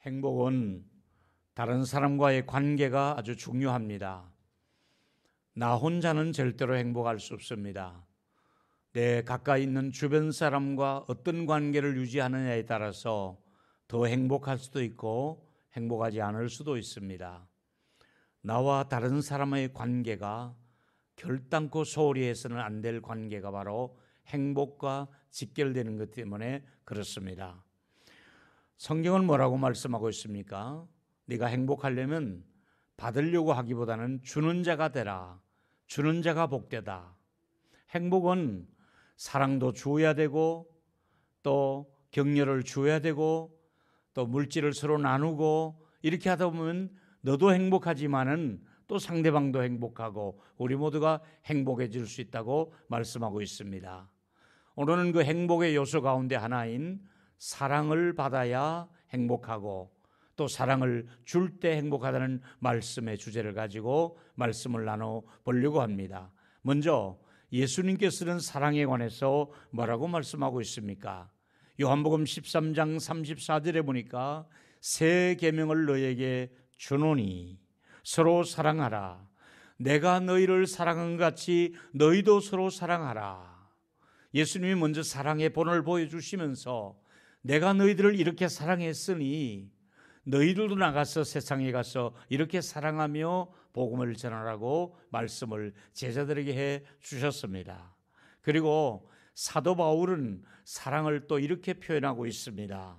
행복은 다른 사람과의 관계가 아주 중요합니다. 나 혼자는 절대로 행복할 수 없습니다. 내 가까이 있는 주변 사람과 어떤 관계를 유지하느냐에 따라서 더 행복할 수도 있고 행복하지 않을 수도 있습니다. 나와 다른 사람의 관계가 결단코 소홀히 해서는 안 될 관계가 바로 행복과 직결되는 것 때문에 그렇습니다. 성경은 뭐라고 말씀하고 있습니까? 네가 행복하려면 받으려고 하기보다는 주는 자가 되라. 주는 자가 복되다. 행복은 사랑도 주어야 되고 또 격려를 주어야 되고 또 물질을 서로 나누고 이렇게 하다 보면 너도 행복하지만은 또 상대방도 행복하고 우리 모두가 행복해질 수 있다고 말씀하고 있습니다. 오늘은 그 행복의 요소 가운데 하나인 사랑을 받아야 행복하고 또 사랑을 줄 때 행복하다는 말씀의 주제를 가지고 말씀을 나눠보려고 합니다. 먼저 예수님께서는 사랑에 관해서 뭐라고 말씀하고 있습니까? 요한복음 13장 34절에 보니까 새 계명을 너에게 주노니 서로 사랑하라. 내가 너희를 사랑한 것 같이 너희도 서로 사랑하라. 예수님이 먼저 사랑의 본을 보여주시면서 내가 너희들을 이렇게 사랑했으니 너희들도 나가서 세상에 가서 이렇게 사랑하며 복음을 전하라고 말씀을 제자들에게 해 주셨습니다. 그리고 사도 바울은 사랑을 또 이렇게 표현하고 있습니다.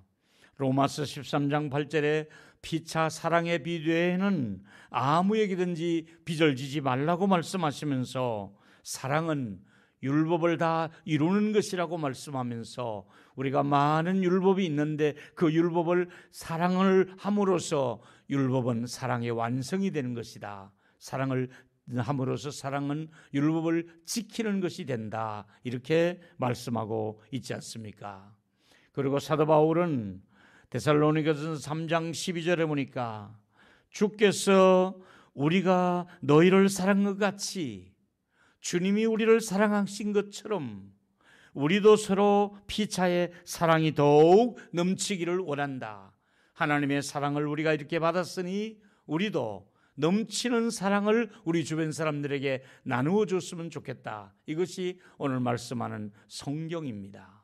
로마서 13장 8절에 피차 사랑의 비례에는 아무에게든지 빚을 지지 말라고 말씀하시면서 사랑은 율법을 다 이루는 것이라고 말씀하면서 우리가 많은 율법이 있는데 그 율법을 사랑을 함으로써 율법은 사랑의 완성이 되는 것이다. 사랑을 함으로써 사랑은 율법을 지키는 것이 된다. 이렇게 말씀하고 있지 않습니까? 그리고 사도 바울은 데살로니가서 3장 12절에 보니까 주께서 우리가 너희를 사랑한 것 같이 주님이 우리를 사랑하신 것처럼 우리도 서로 피차의 사랑이 더욱 넘치기를 원한다. 하나님의 사랑을 우리가 이렇게 받았으니 우리도 넘치는 사랑을 우리 주변 사람들에게 나누어 줬으면 좋겠다. 이것이 오늘 말씀하는 성경입니다.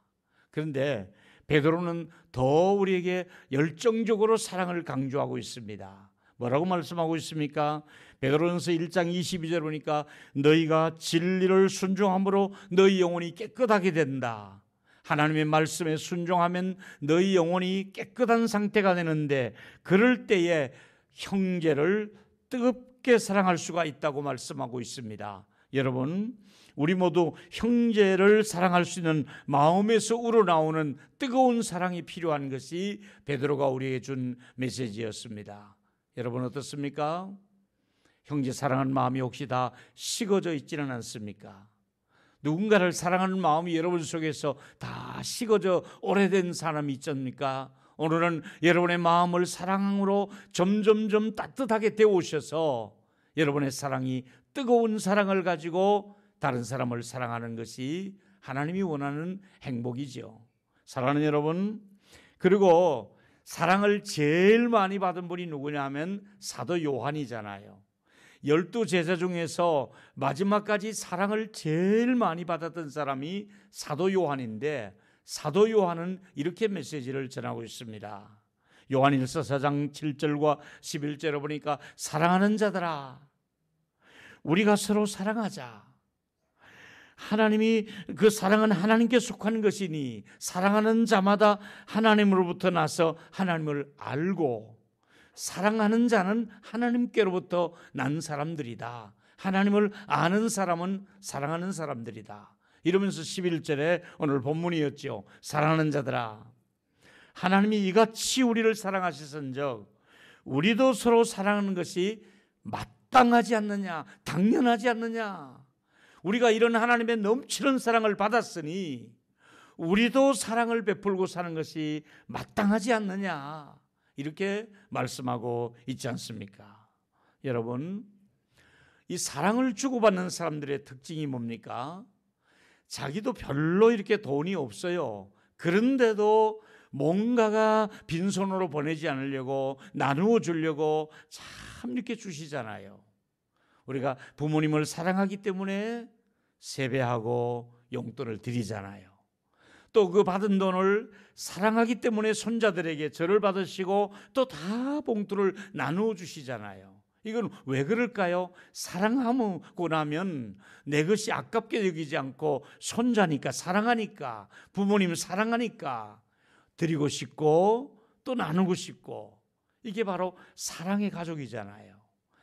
그런데 베드로는 더 우리에게 열정적으로 사랑을 강조하고 있습니다. 뭐라고 말씀하고 있습니까? 베드로전서 1장 22절 보니까 너희가 진리를 순종함으로 너희 영혼이 깨끗하게 된다. 하나님의 말씀에 순종하면 너희 영혼이 깨끗한 상태가 되는데 그럴 때에 형제를 뜨겁게 사랑할 수가 있다고 말씀하고 있습니다. 여러분, 우리 모두 형제를 사랑할 수 있는 마음에서 우러나오는 뜨거운 사랑이 필요한 것이 베드로가 우리에게 준 메시지였습니다. 여러분 어떻습니까? 형제 사랑하는 마음이 혹시 다 식어져 있지는 않습니까? 누군가를 사랑하는 마음이 여러분 속에서 다 식어져 오래된 사람이 있습니까? 오늘은 여러분의 마음을 사랑으로 점점점 따뜻하게 데우셔서 여러분의 사랑이 뜨거운 사랑을 가지고 다른 사람을 사랑하는 것이 하나님이 원하는 행복이죠. 사랑하는 여러분, 그리고 사랑을 제일 많이 받은 분이 누구냐 하면 사도 요한이잖아요. 12제자 중에서 마지막까지 사랑을 제일 많이 받았던 사람이 사도 요한인데 사도 요한은 이렇게 메시지를 전하고 있습니다. 요한일서 4장 7절과 11절에 보니까 사랑하는 자들아 우리가 서로 사랑하자. 하나님이 그 사랑은 하나님께 속한 것이니 사랑하는 자마다 하나님으로부터 나서 하나님을 알고 사랑하는 자는 하나님께로부터 난 사람들이다. 하나님을 아는 사람은 사랑하는 사람들이다. 이러면서 11절에 오늘 본문이었죠. 사랑하는 자들아 하나님이 이같이 우리를 사랑하셨은즉 우리도 서로 사랑하는 것이 마땅하지 않느냐, 당연하지 않느냐. 우리가 이런 하나님의 넘치는 사랑을 받았으니 우리도 사랑을 베풀고 사는 것이 마땅하지 않느냐. 이렇게 말씀하고 있지 않습니까? 여러분, 이 사랑을 주고받는 사람들의 특징이 뭡니까? 자기도 별로 이렇게 돈이 없어요. 그런데도 뭔가가 빈손으로 보내지 않으려고 나누어 주려고 참 이렇게 주시잖아요. 우리가 부모님을 사랑하기 때문에 세배하고 용돈을 드리잖아요. 또 그 받은 돈을 사랑하기 때문에 손자들에게 절을 받으시고 또 다 봉투를 나누어 주시잖아요. 이건 왜 그럴까요? 사랑하고 나면 내 것이 아깝게 여기지 않고 손자니까, 사랑하니까, 부모님 사랑하니까 드리고 싶고 또 나누고 싶고, 이게 바로 사랑의 가족이잖아요.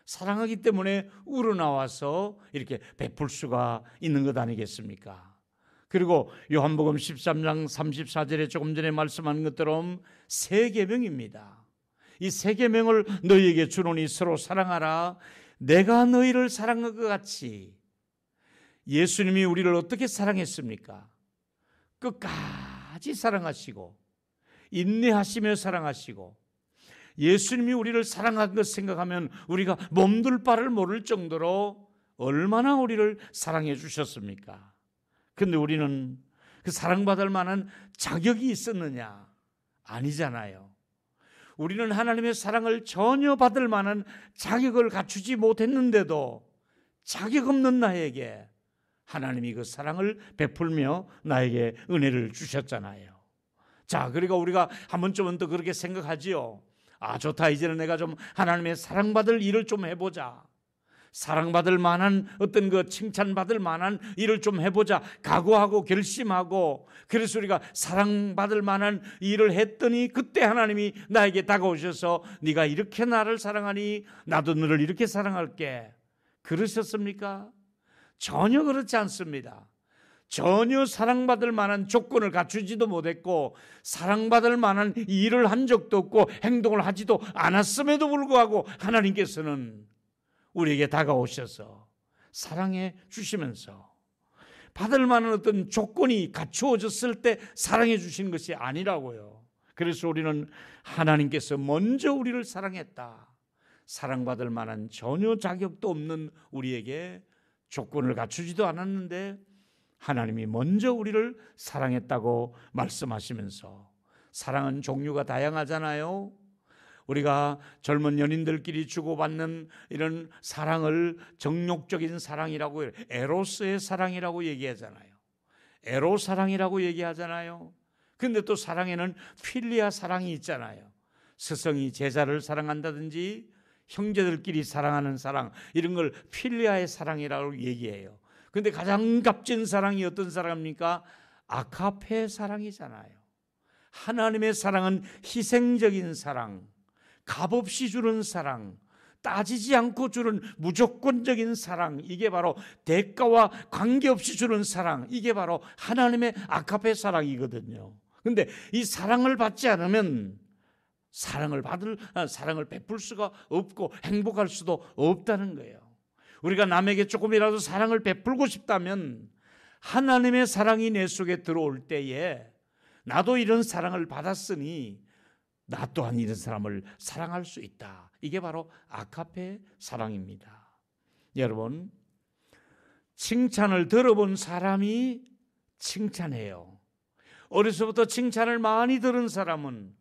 사랑하기 때문에 우러나와서 이렇게 베풀 수가 있는 것 아니겠습니까? 그리고 요한복음 13장 34절에 조금 전에 말씀한 것처럼 새 계명입니다. 이 새 계명을 너희에게 주노니 서로 사랑하라. 내가 너희를 사랑한 것 같이. 예수님이 우리를 어떻게 사랑했습니까? 끝까지 사랑하시고 인내하시며 사랑하시고, 예수님이 우리를 사랑한 것 생각하면 우리가 몸둘 바를 모를 정도로 얼마나 우리를 사랑해 주셨습니까? 근데 우리는 그 사랑받을 만한 자격이 있었느냐? 아니잖아요. 우리는 하나님의 사랑을 전혀 받을 만한 자격을 갖추지 못했는데도 자격 없는 나에게 하나님이 그 사랑을 베풀며 나에게 은혜를 주셨잖아요. 자, 그러니까 우리가 한 번쯤은 또 그렇게 생각하지요. 아, 좋다. 이제는 내가 좀 하나님의 사랑받을 일을 좀 해보자. 사랑받을 만한 어떤 그 칭찬받을 만한 일을 좀 해보자 각오하고 결심하고, 그래서 우리가 사랑받을 만한 일을 했더니 그때 하나님이 나에게 다가오셔서 네가 이렇게 나를 사랑하니 나도 너를 이렇게 사랑할게. 그러셨습니까? 전혀 그렇지 않습니다. 전혀 사랑받을 만한 조건을 갖추지도 못했고 사랑받을 만한 일을 한 적도 없고 행동을 하지도 않았음에도 불구하고 하나님께서는 우리에게 다가오셔서 사랑해 주시면서 받을 만한 어떤 조건이 갖추어졌을 때 사랑해 주시는 것이 아니라고요. 그래서 우리는 하나님께서 먼저 우리를 사랑했다. 사랑받을 만한 전혀 자격도 없는 우리에게 조건을 갖추지도 않았는데 하나님이 먼저 우리를 사랑했다고 말씀하시면서, 사랑은 종류가 다양하잖아요. 우리가 젊은 연인들끼리 주고받는 이런 사랑을 정욕적인 사랑이라고, 에로스의 사랑이라고 얘기하잖아요. 에로 사랑이라고 얘기하잖아요. 근데 또 사랑에는 필리아 사랑이 있잖아요. 스승이 제자를 사랑한다든지 형제들끼리 사랑하는 사랑, 이런 걸 필리아의 사랑이라고 얘기해요. 근데 가장 값진 사랑이 어떤 사랑입니까? 아가페 사랑이잖아요. 하나님의 사랑은 희생적인 사랑, 값없이 주는 사랑, 따지지 않고 주는 무조건적인 사랑, 이게 바로 대가와 관계없이 주는 사랑, 이게 바로 하나님의 아가페 사랑이거든요. 근데 이 사랑을 받지 않으면 사랑을 베풀 수가 없고 행복할 수도 없다는 거예요. 우리가 남에게 조금이라도 사랑을 베풀고 싶다면 하나님의 사랑이 내 속에 들어올 때에 나도 이런 사랑을 받았으니 나 또한 이런 사람을 사랑할 수 있다. 이게 바로 아가페 사랑입니다. 여러분, 칭찬을 들어본 사람이 칭찬해요. 어려서부터 칭찬을 많이 들은 사람은,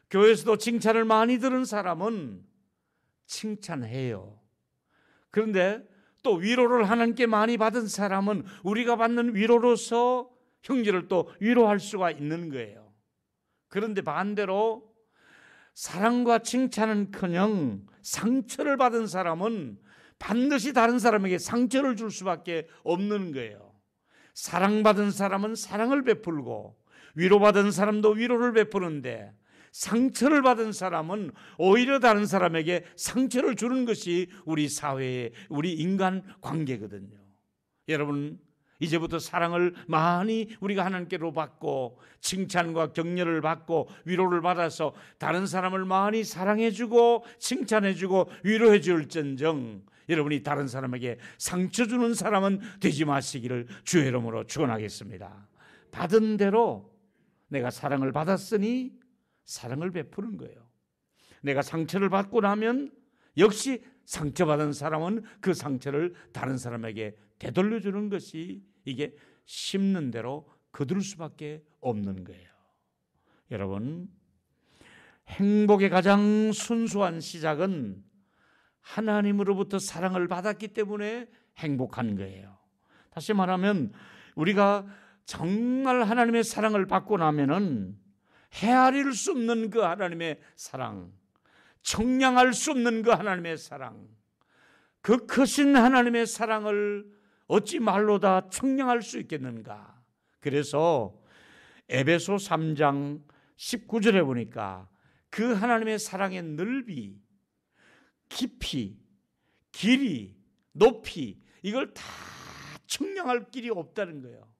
교회에서도 칭찬을 많이 들은 사람은 칭찬해요. 그런데 또 위로를 하나님께 많이 받은 사람은 우리가 받는 위로로서 형제를 또 위로할 수가 있는 거예요. 그런데 반대로 사랑과 칭찬은커녕 상처를 받은 사람은 반드시 다른 사람에게 상처를 줄 수밖에 없는 거예요. 사랑받은 사람은 사랑을 베풀고 위로받은 사람도 위로를 베푸는데, 상처를 받은 사람은 오히려 다른 사람에게 상처를 주는 것이 우리 사회의, 우리 인간 관계거든요. 여러분, 이제부터 사랑을 많이 우리가 하나님께로 받고 칭찬과 격려를 받고 위로를 받아서 다른 사람을 많이 사랑해주고 칭찬해주고 위로해줄전정, 여러분이 다른 사람에게 상처 주는 사람은 되지 마시기를 주의 이름으로 축원하겠습니다. 받은 대로 내가 사랑을 받았으니 사랑을 베푸는 거예요. 내가 상처를 받고 나면 역시 상처받은 사람은 그 상처를 다른 사람에게 되돌려주는 것이, 이게 심는 대로 거둘 수밖에 없는 거예요. 여러분, 행복의 가장 순수한 시작은 하나님으로부터 사랑을 받았기 때문에 행복한 거예요. 다시 말하면 우리가 정말 하나님의 사랑을 받고 나면은 헤아릴 수 없는 그 하나님의 사랑, 청량할 수 없는 그 하나님의 사랑, 그 크신 하나님의 사랑을 어찌 말로 다 청량할 수 있겠는가. 그래서 에베소 3장 19절에 보니까 그 하나님의 사랑의 넓이, 깊이, 길이, 높이, 이걸 다 청량할 길이 없다는 거예요.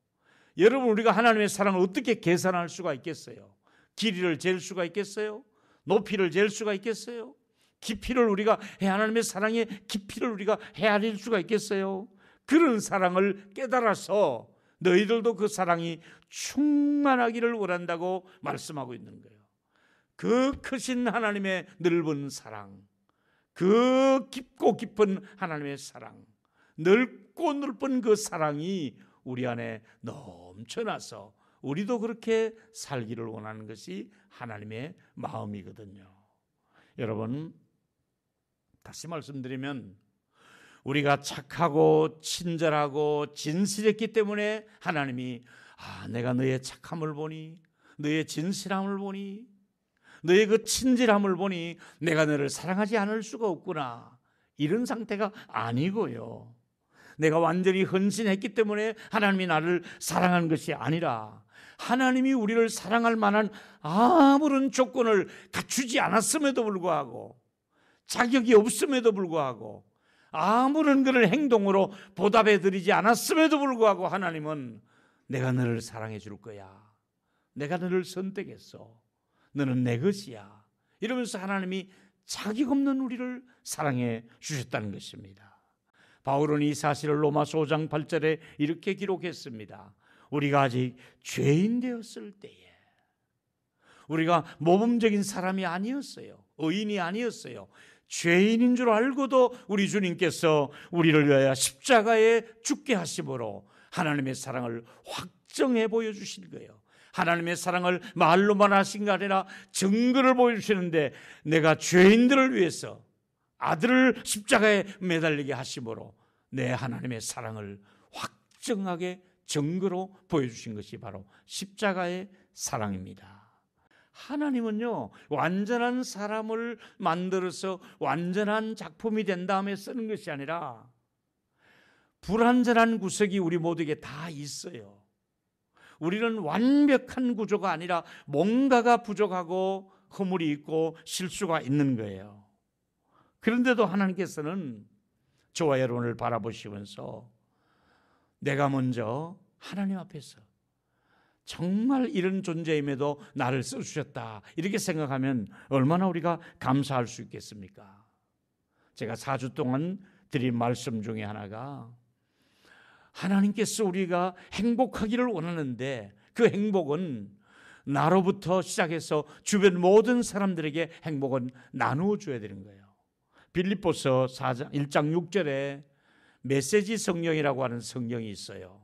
여러분, 우리가 하나님의 사랑을 어떻게 계산할 수가 있겠어요? 길이를 잴 수가 있겠어요? 높이를 잴 수가 있겠어요? 깊이를 우리가 하나님의 사랑의 깊이를 우리가 헤아릴 수가 있겠어요? 그런 사랑을 깨달아서 너희들도 그 사랑이 충만하기를 원한다고 말씀하고 있는 거예요. 그 크신 하나님의 넓은 사랑, 그 깊고 깊은 하나님의 사랑, 넓고 넓은 그 사랑이 우리 안에 넘쳐나서 우리도 그렇게 살기를 원하는 것이 하나님의 마음이거든요. 여러분, 다시 말씀드리면 우리가 착하고 친절하고 진실했기 때문에 하나님이 내가 너의 착함을 보니, 너의 진실함을 보니, 너의 그 친절함을 보니 내가 너를 사랑하지 않을 수가 없구나, 이런 상태가 아니고요. 내가 완전히 헌신했기 때문에 하나님이 나를 사랑한 것이 아니라 하나님이 우리를 사랑할 만한 아무런 조건을 갖추지 않았음에도 불구하고, 자격이 없음에도 불구하고, 아무런 그런 행동으로 보답해 드리지 않았음에도 불구하고 하나님은 내가 너를 사랑해 줄 거야, 내가 너를 선택했어, 너는 내 것이야, 이러면서 하나님이 자격 없는 우리를 사랑해 주셨다는 것입니다. 바울은 이 사실을 로마서 5장 8절에 이렇게 기록했습니다. 우리가 아직 죄인 되었을 때에, 우리가 모범적인 사람이 아니었어요. 의인이 아니었어요. 죄인인 줄 알고도 우리 주님께서 우리를 위하여 십자가에 죽게 하심으로 하나님의 사랑을 확정해 보여주신 거예요. 하나님의 사랑을 말로만 하신 게 아니라 증거를 보여주시는데, 내가 죄인들을 위해서 아들을 십자가에 매달리게 하심으로 내 하나님의 사랑을 확정하게 증거로 보여주신 것이 바로 십자가의 사랑입니다. 하나님은요, 완전한 사람을 만들어서 완전한 작품이 된 다음에 쓰는 것이 아니라 불완전한 구석이 우리 모두에게 다 있어요. 우리는 완벽한 구조가 아니라 뭔가가 부족하고 허물이 있고 실수가 있는 거예요. 그런데도 하나님께서는 저와 여러분을 바라보시면서 내가 먼저 하나님 앞에서 정말 이런 존재임에도 나를 써주셨다, 이렇게 생각하면 얼마나 우리가 감사할 수 있겠습니까? 제가 4주 동안 드린 말씀 중에 하나가, 하나님께서 우리가 행복하기를 원하는데 그 행복은 나로부터 시작해서 주변 모든 사람들에게 행복은 나누어 줘야 되는 거예요. 빌립보서 1장 6절에 메시지 성경이라고 하는 성경이 있어요.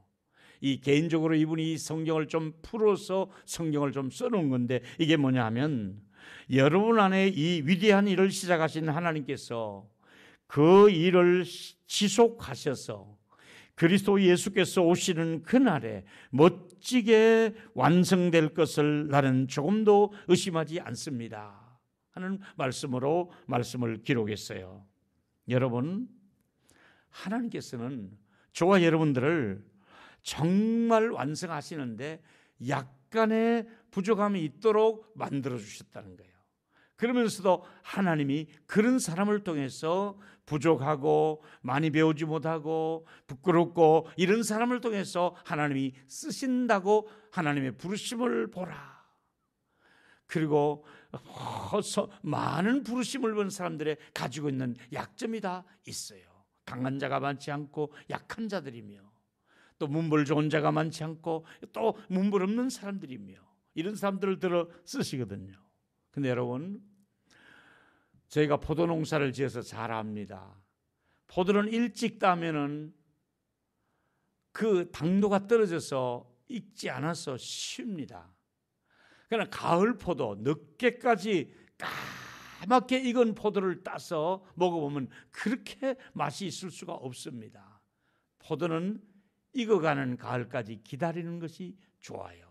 이 개인적으로 이분이 이 성경을 좀 풀어서 성경을 좀 써놓은 건데, 이게 뭐냐 하면, 여러분 안에 이 위대한 일을 시작하신 하나님께서 그 일을 지속하셔서 그리스도 예수께서 오시는 그날에 멋지게 완성될 것을 나는 조금도 의심하지 않습니다 하는 말씀으로 말씀을 기록했어요. 여러분, 하나님께서는 저와 여러분들을 정말 완성하시는데 약간의 부족함이 있도록 만들어 주셨다는 거예요. 그러면서도 하나님이 그런 사람을 통해서 부족하고 많이 배우지 못하고 부끄럽고 이런 사람을 통해서 하나님이 쓰신다고 하나님의 부르심을 보라. 그리고 많은 부르심을 본 사람들의 가지고 있는 약점이 다 있어요. 강한 자가 많지 않고 약한 자들이며, 또 문벌 좋은 자가 많지 않고 또 문벌 없는 사람들이며, 이런 사람들을 들어 쓰시거든요. 근데 여러분, 저희가 포도 농사를 지어서 잘 압니다. 포도는 일찍 따면은 그 당도가 떨어져서 익지 않아서 쉽니다. 그러나 가을 포도, 늦게까지 까맣게 익은 포도를 따서 먹어보면 그렇게 맛이 있을 수가 없습니다. 포도는 익어가는 가을까지 기다리는 것이 좋아요.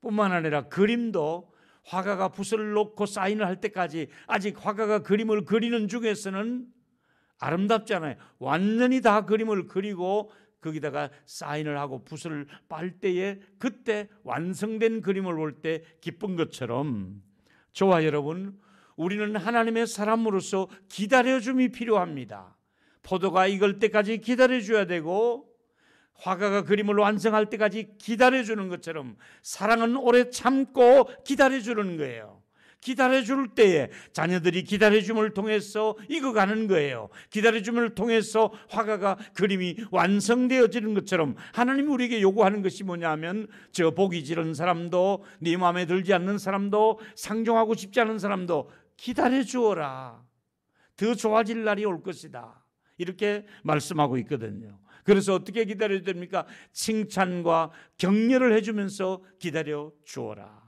뿐만 아니라 그림도 화가가 붓을 놓고 사인을 할 때까지 아직 화가가 그림을 그리는 중에서는 아름답잖아요. 완전히 다 그림을 그리고 거기다가 사인을 하고 붓을 빨 때에 그때 완성된 그림을 볼 때 기쁜 것처럼 저와 여러분, 우리는 하나님의 사람으로서 기다려줌이 필요합니다. 포도가 익을 때까지 기다려줘야 되고 화가가 그림을 완성할 때까지 기다려주는 것처럼 사랑은 오래 참고 기다려주는 거예요. 기다려줄 때에 자녀들이 기다려줌을 통해서 익어가는 거예요. 기다려줌을 통해서 화가가 그림이 완성되어지는 것처럼 하나님이 우리에게 요구하는 것이 뭐냐면 저 보기 싫은 사람도 네 마음에 들지 않는 사람도 상종하고 싶지 않은 사람도 기다려주어라. 더 좋아질 날이 올 것이다. 이렇게 말씀하고 있거든요. 그래서 어떻게 기다려야 됩니까? 칭찬과 격려를 해주면서 기다려 주어라.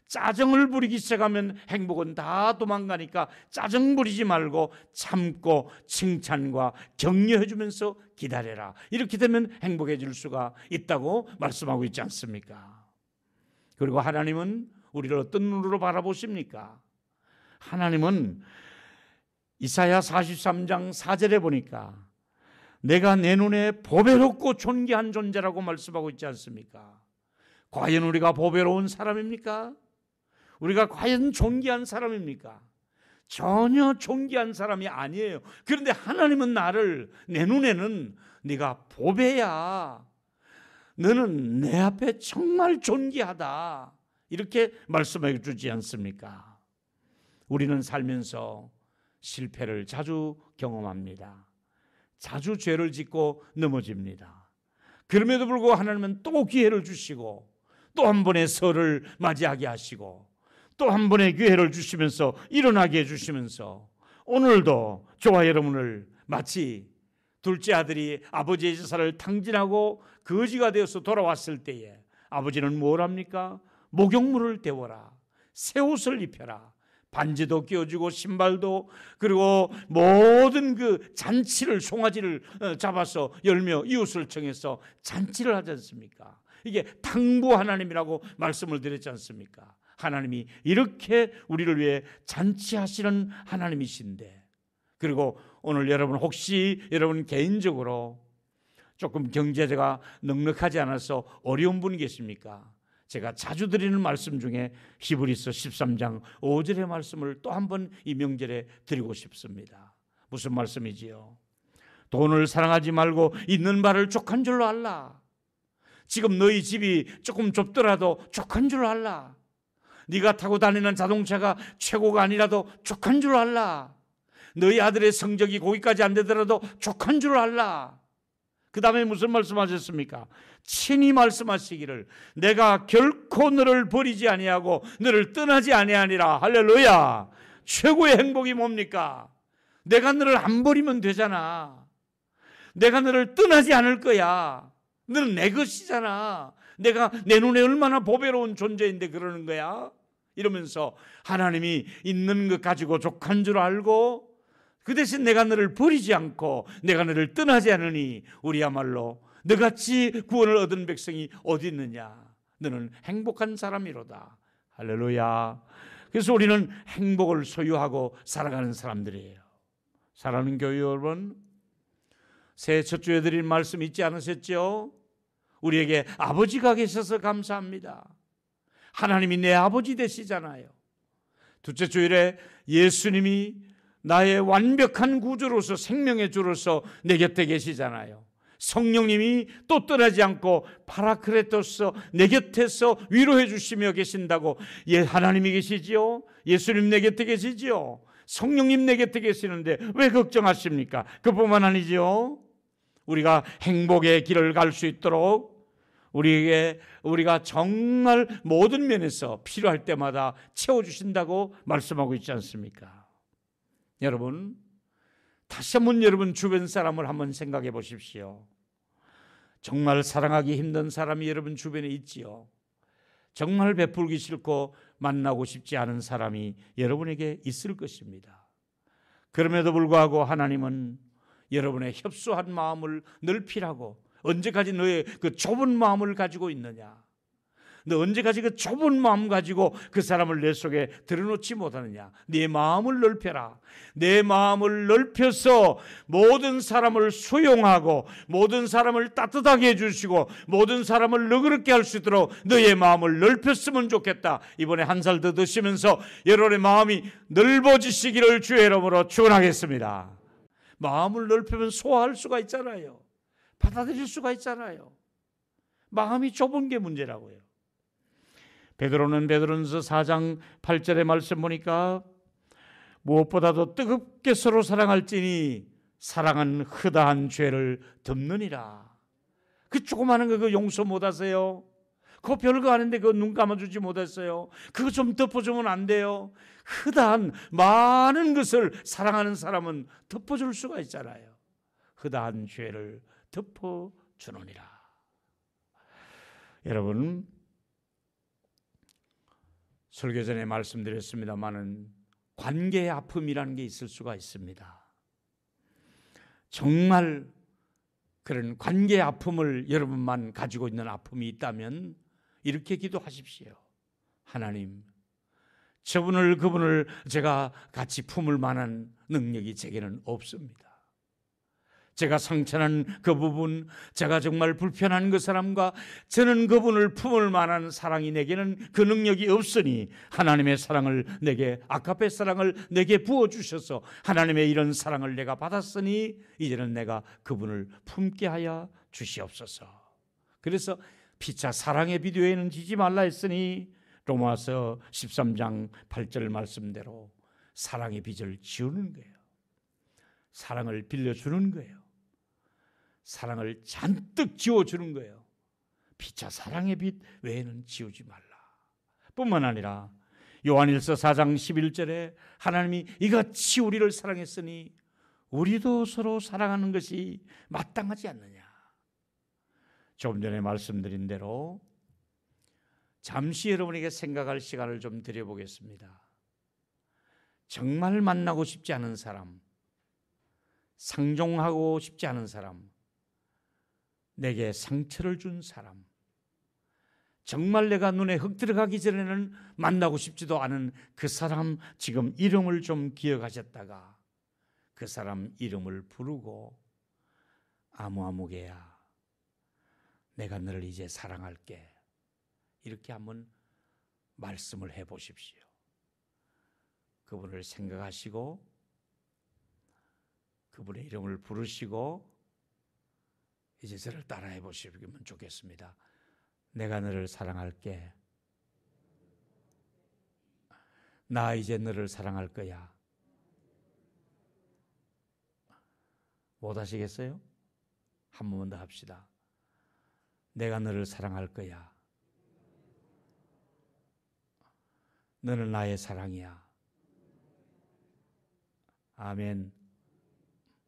짜증을 부리기 시작하면 행복은 다 도망가니까 짜증 부리지 말고 참고 칭찬과 격려해주면서 기다려라. 이렇게 되면 행복해질 수가 있다고 말씀하고 있지 않습니까? 그리고 하나님은 우리를 어떤 눈으로 바라보십니까? 하나님은 이사야 43장 4절에 보니까 내가 내 눈에 보배롭고 존귀한 존재라고 말씀하고 있지 않습니까? 과연 우리가 보배로운 사람입니까? 우리가 과연 존귀한 사람입니까? 전혀 존귀한 사람이 아니에요. 그런데 하나님은 나를, 내 눈에는 네가 보배야. 너는 내 앞에 정말 존귀하다. 이렇게 말씀해 주지 않습니까? 우리는 살면서 실패를 자주 경험합니다. 자주 죄를 짓고 넘어집니다. 그럼에도 불구하고 하나님은 또 기회를 주시고 또 한 번의 설을 맞이하게 하시고 또 한 번의 기회를 주시면서 일어나게 해주시면서 오늘도 저와 여러분을 마치 둘째 아들이 아버지의 제사를 탕진하고 거지가 되어서 돌아왔을 때에 아버지는 뭘 합니까? 목욕물을 데워라. 새 옷을 입혀라. 반지도 끼워주고 신발도, 그리고 모든 그 잔치를, 송아지를 잡아서 열며 이웃을 청해서 잔치를 하지 않습니까? 이게 탕부 하나님이라고 말씀을 드렸지 않습니까? 하나님이 이렇게 우리를 위해 잔치하시는 하나님이신데, 그리고 오늘 여러분 혹시 여러분 개인적으로 조금 경제가 넉넉하지 않아서 어려운 분 계십니까? 제가 자주 드리는 말씀 중에 히브리서 13장 5절의 말씀을 또 한 번 이 명절에 드리고 싶습니다. 무슨 말씀이지요? 돈을 사랑하지 말고 있는 바를 족한 줄로 알라. 지금 너희 집이 조금 좁더라도 족한 줄 알라. 네가 타고 다니는 자동차가 최고가 아니라도 족한 줄 알라. 너희 아들의 성적이 거기까지 안 되더라도 족한 줄 알라. 그 다음에 무슨 말씀하셨습니까? 친히 말씀하시기를 내가 결코 너를 버리지 아니하고 너를 떠나지 아니하니라. 할렐루야. 최고의 행복이 뭡니까? 내가 너를 안 버리면 되잖아. 내가 너를 떠나지 않을 거야. 너는 내 것이잖아. 내가 내 눈에 얼마나 보배로운 존재인데 그러는 거야. 이러면서 하나님이 있는 것 가지고 족한 줄 알고 그 대신 내가 너를 버리지 않고 내가 너를 떠나지 않으니 우리야말로 너같이 구원을 얻은 백성이 어디 있느냐. 너는 행복한 사람이로다. 할렐루야. 그래서 우리는 행복을 소유하고 살아가는 사람들이에요. 사랑하는 교회 여러분, 새해 첫 주에 드린 말씀 잊지 않으셨죠? 우리에게 아버지가 계셔서 감사합니다. 하나님이 내 아버지 되시잖아요. 둘째 주일에 예수님이 나의 완벽한 구주로서 생명의 주로서 내 곁에 계시잖아요. 성령님이 또 떠나지 않고 파라크레토스 내 곁에서 위로해 주시며 계신다고. 하나님이 계시지요. 예수님 내 곁에 계시지요. 성령님 내 곁에 계시는데 왜 걱정하십니까? 그뿐만 아니지요. 우리가 행복의 길을 갈 수 있도록 우리가 정말 모든 면에서 필요할 때마다 채워주신다고 말씀하고 있지 않습니까? 여러분, 다시 한번 여러분 주변 사람을 한번 생각해 보십시오. 정말 사랑하기 힘든 사람이 여러분 주변에 있지요. 정말 베풀기 싫고 만나고 싶지 않은 사람이 여러분에게 있을 것입니다. 그럼에도 불구하고 하나님은 여러분의 협소한 마음을 넓히라고, 언제까지 너의 그 좁은 마음을 가지고 있느냐? 너 언제까지 그 좁은 마음 가지고 그 사람을 내 속에 들여놓지 못하느냐? 네 마음을 넓혀라. 내 마음을 넓혀서 모든 사람을 수용하고 모든 사람을 따뜻하게 해주시고 모든 사람을 너그럽게 할 수 있도록 너의 마음을 넓혔으면 좋겠다. 이번에 한 살 더 드시면서 여러분의 마음이 넓어지시기를 주의 이름으로 축원하겠습니다. 마음을 넓히면 소화할 수가 있잖아요. 받아들일 수가 있잖아요. 마음이 좁은 게 문제라고요. 베드로는 베드로전서 4장 8절의 말씀 보니까 무엇보다도 뜨겁게 서로 사랑할지니 사랑은 허다한 죄를 덮느니라. 그 조그마한 거 그 용서 못하세요? 그거 별거 아닌데 그거 눈 감아주지 못했어요? 그거 좀 덮어주면 안 돼요? 허다한 많은 것을 사랑하는 사람은 덮어줄 수가 있잖아요. 허다한 죄를 덮어주느니라. 여러분, 설교 전에 말씀드렸습니다마는 관계의 아픔이라는 게 있을 수가 있습니다. 정말 그런 관계의 아픔을 여러분만 가지고 있는 아픔이 있다면 이렇게 기도하십시오. 하나님, 그분을 제가 같이 품을 만한 능력이 제게는 없습니다. 제가 상처난 그 부분, 제가 정말 불편한 그 사람과 저는 그분을 품을 만한 사랑이 내게는 그 능력이 없으니 하나님의 사랑을 내게, 아카페 사랑을 내게 부어주셔서 하나님의 이런 사랑을 내가 받았으니 이제는 내가 그분을 품게 하여 주시옵소서. 그래서 피차 사랑의 비디오에는 지지 말라 했으니 로마서 13장 8절 말씀대로 사랑의 빚을 지우는 거예요. 사랑을 빌려주는 거예요. 사랑을 잔뜩 지워주는 거예요. 피차 사랑의 빚 외에는 지우지 말라. 뿐만 아니라 요한일서 4장 11절에 하나님이 이같이 우리를 사랑했으니 우리도 서로 사랑하는 것이 마땅하지 않느냐. 조금 전에 말씀드린 대로 잠시 여러분에게 생각할 시간을 좀 드려보겠습니다. 정말 만나고 싶지 않은 사람, 상종하고 싶지 않은 사람, 내게 상처를 준 사람, 정말 내가 눈에 흙 들어가기 전에는 만나고 싶지도 않은 그 사람 지금 이름을 좀 기억하셨다가 그 사람 이름을 부르고 아무개야 내가 너를 이제 사랑할게, 이렇게 한번 말씀을 해보십시오. 그분을 생각하시고 그분의 이름을 부르시고 이제 저를 따라해 보시면 좋겠습니다. 내가 너를 사랑할게. 나 이제 너를 사랑할 거야. 못 하시겠어요? 한 번만 더 합시다. 내가 너를 사랑할 거야. 너는 나의 사랑이야. 아멘.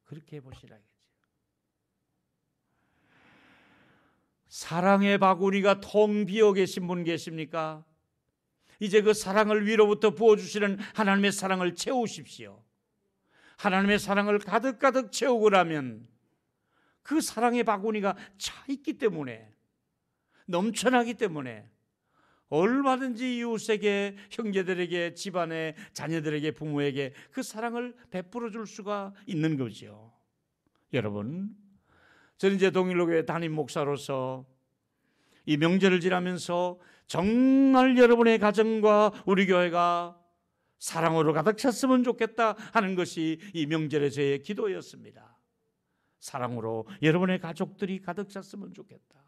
그렇게 해보시라겠죠. 사랑의 바구니가 텅 비어 계신 분 계십니까? 이제 그 사랑을 위로부터 부어주시는 하나님의 사랑을 채우십시오. 하나님의 사랑을 가득가득 채우고 나면 그 사랑의 바구니가 차 있기 때문에, 넘쳐나기 때문에 얼마든지 이웃에게, 형제들에게, 집안의 자녀들에게, 부모에게 그 사랑을 베풀어 줄 수가 있는 거죠. 여러분, 저는 이제 동일로교회 담임 목사로서 이 명절을 지나면서 정말 여러분의 가정과 우리 교회가 사랑으로 가득 찼으면 좋겠다 하는 것이 이 명절의 저의 기도였습니다. 사랑으로 여러분의 가족들이 가득 찼으면 좋겠다.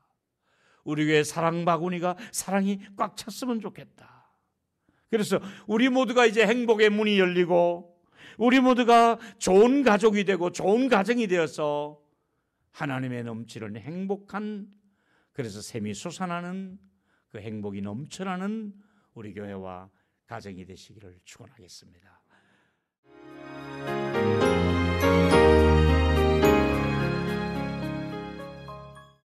우리 교회 사랑 바구니가 사랑이 꽉 찼으면 좋겠다. 그래서 우리 모두가 이제 행복의 문이 열리고 우리 모두가 좋은 가족이 되고 좋은 가정이 되어서 하나님의 넘치는 행복한, 그래서 샘이 솟아나는 그 행복이 넘쳐나는 우리 교회와 가정이 되시기를 축원하겠습니다.